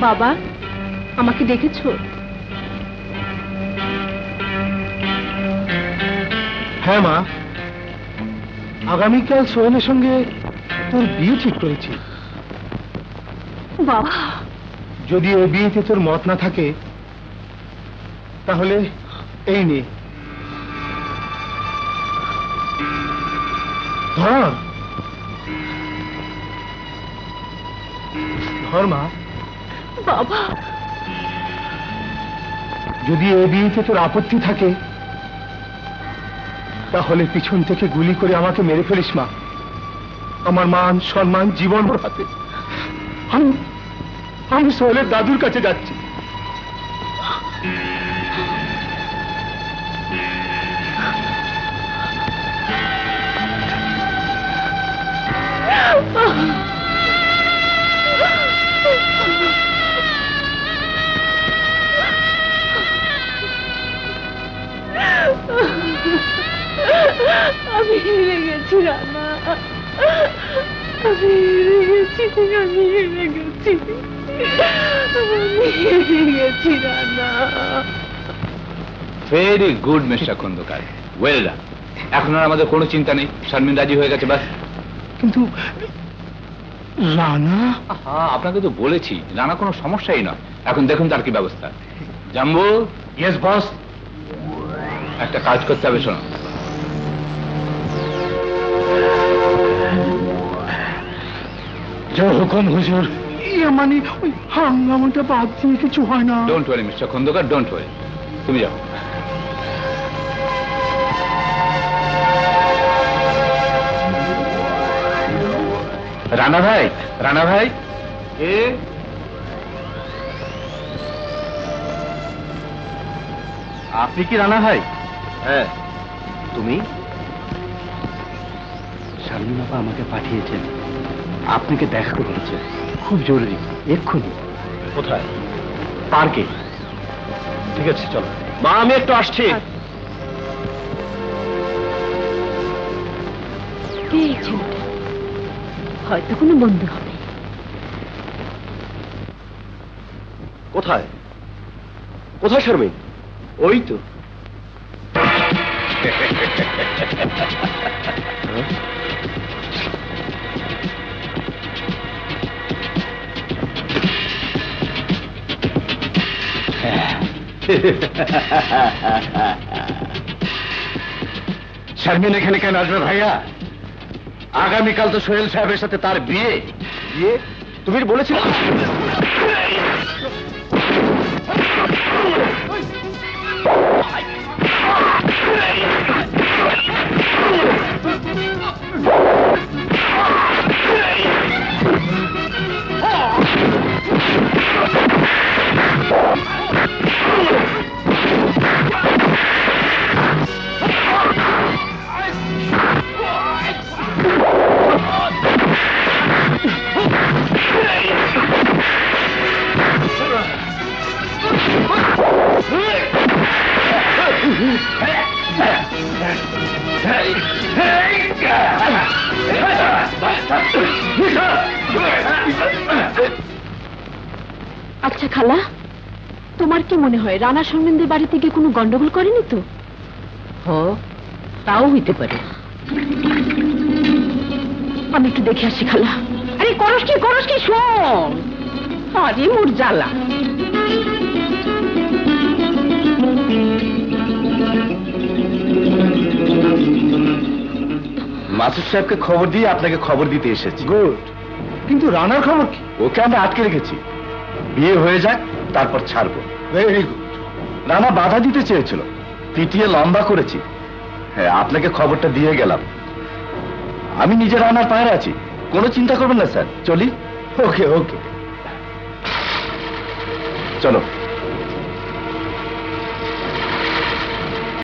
বাবা, আমাকে ডেকেছো? হ্যাঁ মা, আগামীকাল সোহেলের সঙ্গে তোর বিয়ে ঠিক করেছি। বাবা, যদি ওই বিয়েতে তোর মত না থাকে তাহলে এই নে ধর, ধর মা। বাবা, যদি এই বিয়েতে তোর আপত্তি থাকে তাহলে পিছন থেকে গুলি করে আমাকে মেরে ফেলিস মা। আমার মান সম্মান জীবন ওর হাতে। আমি সোহেলের দাদুর কাছে যাচ্ছি। আমি হেরে গেছি রানা, আমি হেরে গেছি, আমি হেরে গেছি, আমি হেরে গেছি Rana. Very good mister Khandakar, well done. এখন আর আমাদের কোনো চিন্তা নেই, শারমিন রাজি হয়ে গেছে ব্যাস। কিন্তু রানা, হ্যাঁ আপনাকে তো বলেছি রানা কোনো সমস্যাই নয়। এখন দেখুন তার কি ব্যবস্থা। জাম্বু। Yes boss. একটা কাজ করতে হবে, শোনো। জয় হুকুম হুজুর। মানে ওই হাঙ্গামাটা বাদ দিয়ে কিছু হয় না? Don't worry mister Khandakar, don't worry, তুমি যাও। রানা ভাই, রানা ভাই। আপনি কি রানা ভাই? হ্যাঁ। তুমি? শারমিন আপা আমাকে পাঠিয়েছেন, আপনাকে দেখা করেছে, খুব জরুরি, এক্ষুনি। কোথায়? পার্কে। ঠিক আছে চলো মা, আমি একটু আসছি। কে এই ছেলেটা? হয়তো কোনো বন্ধু হবে। কোথায়? কোথায় শারমিন? ওই তো। শারমিন এখানে কেন আসবে ভাইয়া? আগামীকাল তো সোহেল সাহেবের সাথে তার বিয়ে। বিয়ে? তুমি বলেছিলে? আচ্ছা খালা, তোমার কি মনে হয় রানা শারমিনদের বাড়িতে গিয়ে কোনো গন্ডগোল করেনি তো? তাও হইতে পারে। আমি একটু দেখে আসি খালা। আরে করস কি শোন। আরে মোর জ্বালা। মাসুদ সাহেবকে খবর দিয়ে আপনাকে খবর দিতে এসেছি। গুড, কিন্তু রানার খবর কি? ওকে আমরা আটকে রেখেছি, বিয়ে হয়ে যাক তারপর ছাড়বো। Very good. রানা বাধা দিতে চেয়েছিল, পিটিয়ে লম্বা করেছি। হ্যাঁ, আপনাকে খবরটা দিয়ে গেলাম। আমি নিজে রানার পায়ে আছি, কোনো চিন্তা করবেন না স্যার। চলি? ওকে ওকে, চলো।